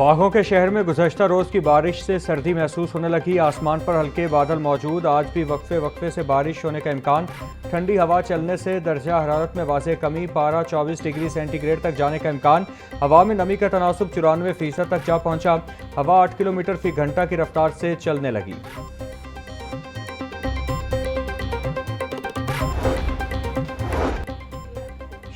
बागों के शहर में गुज़श्ता रोज़ की बारिश से सर्दी महसूस होने लगी। आसमान पर हल्के बादल मौजूद। आज भी वक्फे वक्फे से बारिश होने का इम्कान। ठंडी हवा चलने से दर्जा हरारत में वाज़ेह कमी। पारा 24 डिग्री सेंटीग्रेड तक जाने का इम्कान। हवा में नमी का तनासुब 94% तक जा पहुंचा। हवा 8 किलोमीटर फी घंटा की रफ्तार से चलने लगी।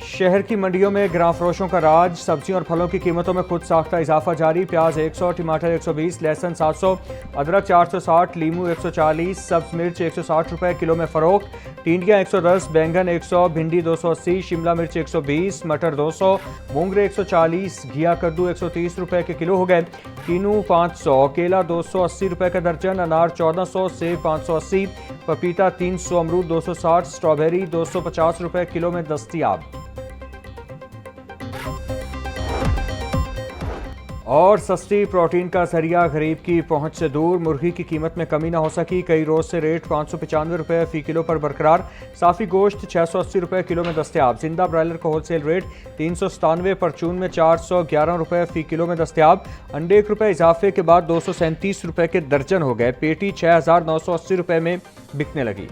शहर की मंडियों में ग्राम फरोशों का राज। सब्जियों और फलों की कीमतों में खुद साख्ता इजाफा जारी। प्याज 100, टमाटर 120, लहसुन 700, अदरक 460, लीमू 140, सब्ज मिर्च 160 रुपए किलो में फरोख्त। टिंडियाँ 110, बैंगन 100, भिंडी 280, शिमला मिर्च 120, मटर 200, मूंगरे 140, घिया कद्दू 130 रुपए के किलो हो गए। कीनू 500, केला 280 रुपए का दर्जन, अनार 1400, सेब 580, पपीता 300, अमरूद 260, स्ट्रॉबेरी 250 रुपए किलो में दस्तयाब। और सस्ती प्रोटीन का जरिया गरीब की पहुंच से दूर। मुर्गी की कीमत में कमी न हो सकी। कई रोज से रेट 595 रुपए फी किलो पर बरकरार। साफी गोश्त 680 रुपए किलो में दस्तयाब। जिंदा ब्रायलर का होलसेल रेट 397, परचून में 411 रुपए फी किलो में दस्तयाब। अंडे 1 रुपए इजाफे के बाद 237 रुपए के दर्जन हो गए। पेटी 6980 रुपए में बिकने लगी।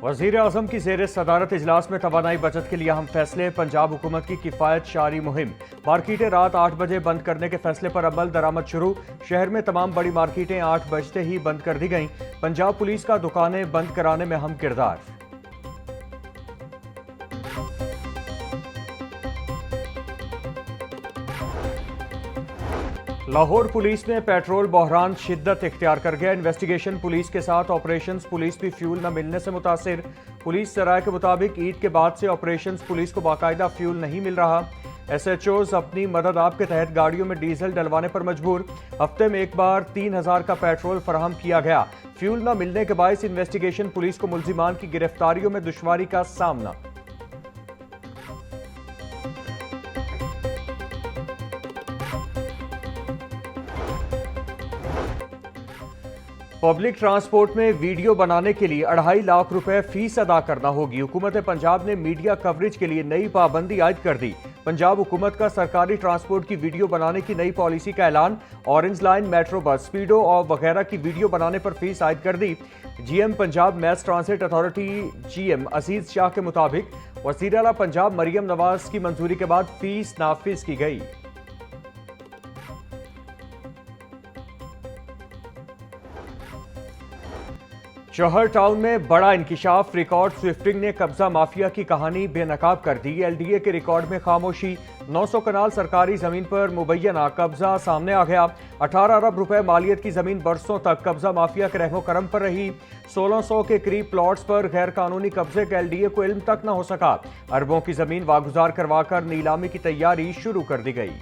वज़ीर आज़म की ज़ेर सदारत इजलास में तवानाई बचत के लिए अहम फैसले। पंजाब हुकूमत की किफ़ायत शारी मुहिम। मार्केटें रात 8 बजे बंद करने के फैसले पर अमल दरामद शुरू। शहर में तमाम बड़ी मार्केटें 8 बजते ही बंद कर दी गईं। पंजाब पुलिस का दुकानें बंद कराने में अहम किरदार। लाहौर पुलिस में पेट्रोल बहरान शिद्दत इख्तियार कर गया। इन्वेस्टिगेशन पुलिस के साथ ऑपरेशंस पुलिस भी फ्यूल न मिलने से मुतासिर। पुलिस सराय के मुताबिक ईद के बाद से ऑपरेशंस पुलिस को बाकायदा फ्यूल नहीं मिल रहा। SHOs अपनी मदद आप के तहत गाड़ियों में डीजल डलवाने पर मजबूर। हफ्ते में एक बार 3000 का पेट्रोल फराहम किया गया। फ्यूल न मिलने के बायस इन्वेस्टिगेशन पुलिस को मुल्जिमान की गिरफ्तारियों में दुश्वारी का सामना। पब्लिक ट्रांसपोर्ट में वीडियो बनाने के लिए 2.5 लाख रुपए फीस अदा करना होगी। हुकूमत पंजाब ने मीडिया कवरेज के लिए नई पाबंदी आयद कर दी। पंजाब हुकूमत का सरकारी ट्रांसपोर्ट की वीडियो बनाने की नई पॉलिसी का ऐलान। ऑरेंज लाइन, मेट्रो बस, स्पीडो और वगैरह की वीडियो बनाने पर फीस आयद कर दी। GM Punjab mass transit authority GM Aziz Shah के मुताबिक वज़ीर आला पंजाब मरियम नवाज की मंजूरी के बाद फीस नाफिज की गई। जौहर टाउन में बड़ा इंकिशाफ। रिकॉर्ड स्विफ्टिंग ने कब्जा माफिया की कहानी बेनकाब कर दी। LDA के रिकॉर्ड में खामोशी। 900 कनाल सरकारी जमीन पर मुबैना कब्जा सामने आ गया। 18 अरब रुपए मालियत की जमीन बरसों तक कब्जा माफिया के रहमो करम पर रही। 1600 के करीब प्लॉट्स पर गैर कानूनी कब्जे का LDA को इल्म तक न हो सका। अरबों की जमीन वागुजार करवाकर नीलामी की तैयारी शुरू कर दी गई।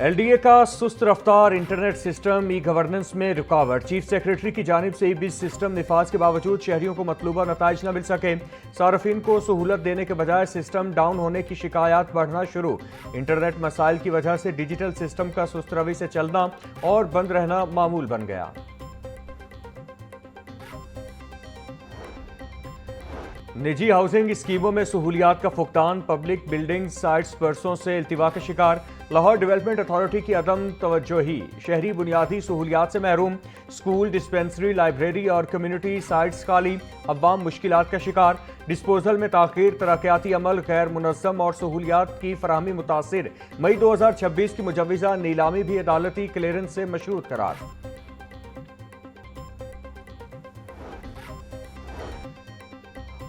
LDA का सुस्त रफ्तार इंटरनेट सिस्टम ई गवर्नेंस में रुकावट। चीफ सेक्रेटरी की जानिब से ई-बिज सिस्टम निफाज के बावजूद शहरियों को मतलूबा नताइज न मिल सके। सार्फिन को सहूलत देने के बजाय सिस्टम डाउन होने की शिकायत बढ़ना शुरू। इंटरनेट मसाइल की वजह से डिजिटल सिस्टम का सुस्त रवि से चलना और बंद रहना मामूल बन गया। निजी हाउसिंग स्कीमों में सहूलियात का फुकदान। पब्लिक बिल्डिंग साइट्स बरसों से इल्तिवा के शिकार। लाहौर डेवलपमेंट अथॉरिटी की अदम तवज्जोही। शहरी बुनियादी सहूलियात से महरूम। स्कूल, डिस्पेंसरी, लाइब्रेरी और कम्युनिटी साइट्स खाली। अवाम मुश्किलात का शिकार। डिस्पोजल में ताखीर, तरक्याती अमल गैर मुनज़्ज़म और सहूलियात की फराहमी मुतासिर। मई 2026 की मुजव्विज़ा नीलामी भी अदालती क्लियरेंस से मशरूत करार।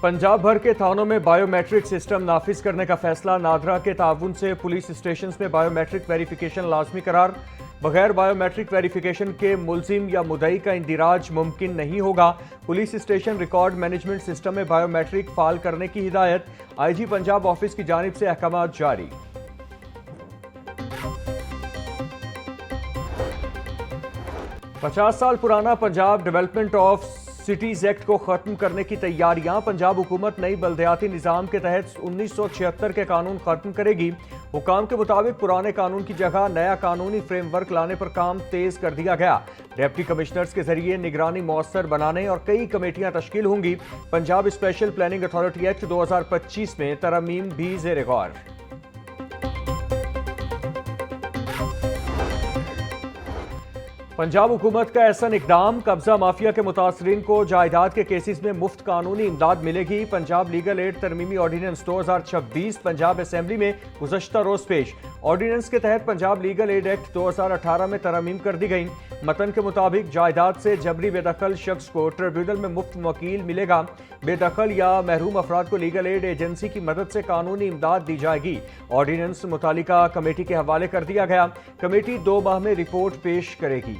पंजाब भर के थानों में बायोमेट्रिक सिस्टम नाफिज करने का फैसला। नादरा के ताउन से पुलिस स्टेशन में बायोमेट्रिक वेरिफिकेशन लाजमी करार। बगैर बायोमेट्रिक वेरिफिकेशन के मुल्जिम या मुदई का इंदिराज मुमकिन नहीं होगा। Police station record management system में बायोमेट्रिक फाल करने की हिदायत। IG पंजाब ऑफिस की जानिब से अहकाम जारी। 50 साल पुराना Punjab development of cities act को खत्म करने की तैयारियां। पंजाब हुकूमत नई बल्दियाती निज़ाम के तहत 1976 के कानून खत्म करेगी। हुकाम के मुताबिक पुराने कानून की जगह नया कानूनी फ्रेमवर्क लाने पर काम तेज कर दिया गया। डिप्टी कमिश्नर्स के जरिए निगरानी मौसर बनाने और कई कमेटियां तश्कील होंगी। Punjab special planning authority act 2025 में तरमीम भी ज़ेर गौर। पंजाब हुकूमत का एहसन इकदाम। कब्जा माफिया के मुतासरीन को जायदाद के केसेस में मुफ्त कानूनी इमदाद मिलेगी। पंजाब लीगल एड तरमीमी ऑर्डिनेंस 2026 पंजाब असेंबली में गुज़श्ता रोज पेश। ऑर्डिनेंस के तहत पंजाब लीगल एड एक्ट 2018 में तरमीम कर दी गई। मतन के मुताबिक जायदाद से जबरी बेदखल शख्स को ट्रिब्यूनल में मुफ्त वकील मिलेगा। बेदखल या महरूम अफराद को लीगल एड एजेंसी की मदद से कानूनी इमदाद दी जाएगी। ऑर्डिनेंस मुतालिका कमेटी के हवाले कर दिया गया। कमेटी 2 माह में रिपोर्ट पेश करेगी।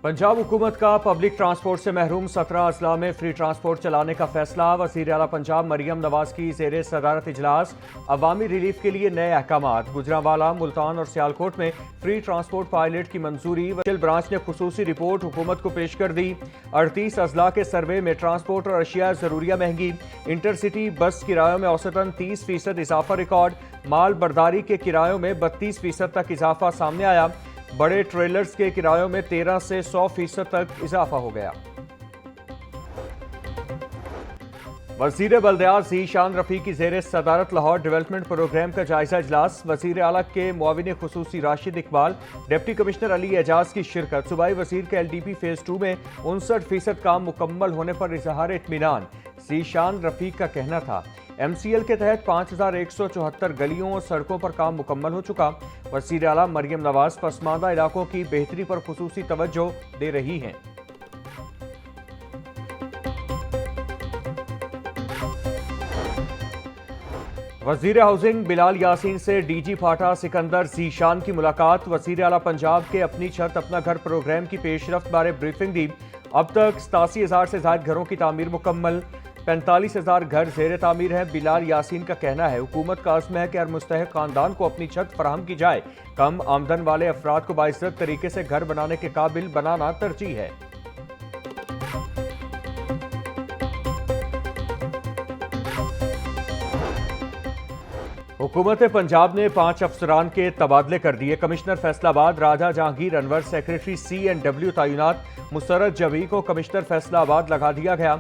पंजाब हुकूमत का पब्लिक ट्रांसपोर्ट से महरूम 17 अजला में फ्री ट्रांसपोर्ट चलाने का फैसला। वज़ीर आला पंजाब मरियम नवाज की ज़ेरे सदारत इजलास। अवामी रिलीफ के लिए नए अहकामात। गुजरांवाला, मुल्तान और सियालकोट में फ्री ट्रांसपोर्ट पायलट की मंजूरी। वकील ब्रांच ने खुसूसी रिपोर्ट हुकूमत को पेश कर दी। 38 अजला के सर्वे में ट्रांसपोर्ट और अशिया ज़रूरिया महंगी। इंटरसिटी बस किरायों में औसतन 30% इजाफा रिकॉर्ड। माल बर्दारी के किरायों में 32% तक इजाफा सामने आया। बड़े ट्रेलर्स के किरायों में 13 से 100% तक इजाफा हो गया। वज़ीर बल्दियात ज़ीशान रफ़ी की ज़ेरे सदारत लाहौर डेवलपमेंट प्रोग्राम का जायजा इजलास। वज़ीर आला के मुआविन खुसूसी राशिद इकबाल, डिप्टी कमिश्नर अली एजाज की शिरकत। सूबाई वज़ीर के LDP फेज़ 2 में 59% काम मुकम्मल होने पर इजहार इत्मीनान। ज़ीशान रफ़ी का कहना था MCL के तहत 5174 गलियों और सड़कों पर काम मुकम्मल हो चुका। वज़ीर आला मरियम नवाज पसमानदा इलाकों की बेहतरी पर खुसूसी तवज्जो दे रही हैं। वज़ीर हाउसिंग बिलाल यासीन से DG फाटा सिकंदर ज़ीशान की मुलाकात। वज़ीर आला पंजाब के अपनी छत अपना घर प्रोग्राम की पेशरफ्त बारे ब्रीफिंग दी। अब तक 87,000 से ज़ायद घरों की तामीर मुकम्मल। 45,000 घर ज़ेर तामीर हैं। बिलाल यासीन का कहना है हुकूमत का अज़्म है कि हर मुस्तहिक खानदान को अपनी छत फराहम की जाए। कम आमदन वाले अफराद को बाइज्जत तरीके से घर बनाने के काबिल बनाना तरजीह है। हुकूमत पंजाब ने 5 अफसरान के तबादले कर दिए। कमिश्नर फैसलाबाद राजा जहांगीर अनवर सेक्रेटरी C&W तैनात। मुसर्रत जबी को कमिश्नर फैसलाबाद लगा दिया गया।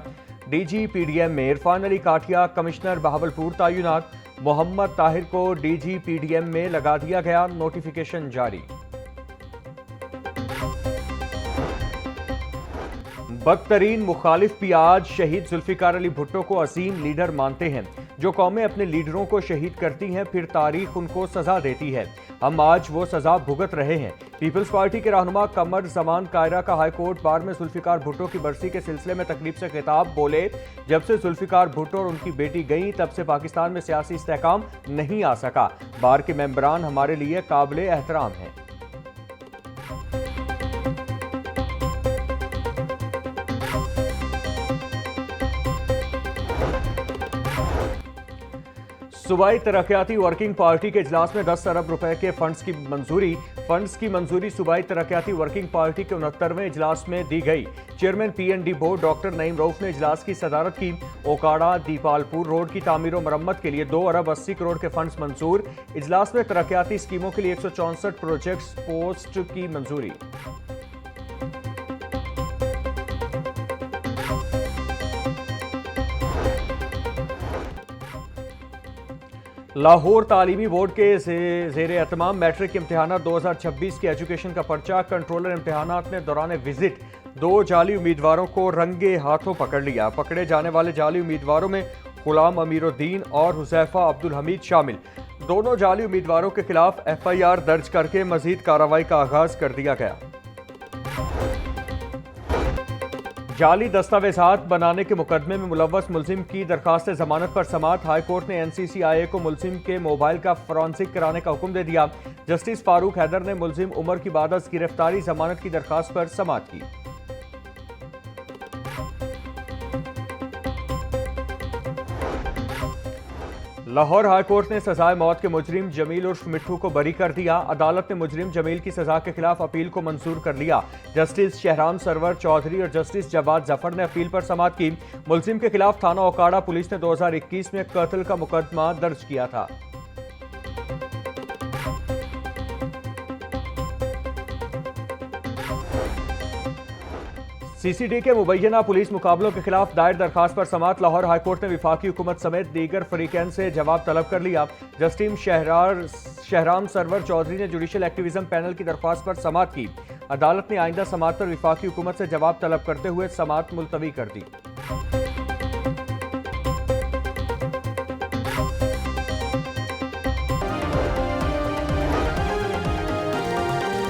DG PDM में इरफान अली काठिया कमिश्नर बहावलपुर तैनात। मोहम्मद ताहिर को DG PDM में लगा दिया गया। नोटिफिकेशन जारी। बदतरीन मुखालिफ भी आज शहीद जुल्फिकार अली भुट्टो को अजीम लीडर मानते हैं। जो कौमें अपने लीडरों को शहीद करती हैं फिर तारीख उनको सजा देती है। हम आज वो सजा भुगत रहे हैं। पीपल्स पार्टी के रहनुमा कमर जमान कायरा का हाईकोर्ट बार में जुल्फिकार भुट्टो की बरसी के सिलसिले में तकरीब से खिताब। बोले, जब से जुल्फिकार भुट्टो और उनकी बेटी गई तब से पाकिस्तान में सियासी इस्तेहकाम नहीं आ सका। बार के मेंबरान हमारे लिए काबिल एहतराम हैं। सूबाई तरक्याती वर्किंग पार्टी के इजलास में 10 अरब रुपए के फंड्स की मंजूरी सूबाई तरक्याती वर्किंग पार्टी के 69वें इजलास में दी गई। Chairman PND board doctor Naeem Rauf ने इजलास की सदारत की। ओकाड़ा दीपालपुर रोड की तामीर और मरम्मत के लिए 2 अरब 80 करोड़ के फंड्स मंजूर। इजलास में तरक्याती स्कीमों के लिए 164 प्रोजेक्ट्स पोस्ट की मंजूरी। लाहौर तालीमी बोर्ड के ज़ेरे एहतमाम मैट्रिक इम्तहानात 2026 के एजुकेशन का पर्चा। कंट्रोलर इम्तहानात ने दौरान विजिट 2 जाली उम्मीदवारों को रंगे हाथों पकड़ लिया। पकड़े जाने वाले जाली उम्मीदवारों में गुलाम अमीरुद्दीन और हुज़ैफा अब्दुल हमीद शामिल। दोनों जाली उम्मीदवारों के खिलाफ FIR दर्ज करके मजीद कार्रवाई का आगाज कर दिया गया। जाली दस्तावेजात बनाने के मुकदमे में मुलव्वस मुलजिम की दरखास्त जमानत पर समाअत। हाई कोर्ट ने NCCIA को मुलजिम के मोबाइल का फॉरेंसिक कराने का हुक्म दे दिया। जस्टिस फारूक हैदर ने मुलजिम उमर की बादस गिरफ्तारी जमानत की दरखास्त पर समाअत की। लाहौर हाईकोर्ट ने सजाए मौत के मुजरिम जमील उर्फ मिट्ठू को बरी कर दिया। अदालत ने मुजरिम जमील की सजा के खिलाफ अपील को मंजूर कर लिया। जस्टिस शहराम सरवर चौधरी और जस्टिस जवाद जफर ने अपील पर समाअत की। मुलजिम के खिलाफ थाना ओकाड़ा पुलिस ने 2021 में कत्ल का मुकदमा दर्ज किया था। सीसीडी के मुबैना पुलिस मुकाबलों के खिलाफ दायर दरखास्त पर समाअत। लाहौर हाईकोर्ट ने विफाकी हुकूमत समेत दीगर फरीकैन से जवाब तलब कर लिया। जस्टिस शहराम सरवर चौधरी ने जुडिशल एक्टिविज्म पैनल की दरख्वास्त पर समाअत की। अदालत ने आइंदा समाअत पर विफाकी हुकूमत से जवाब तलब करते हुए समाअत मुलतवी कर दी।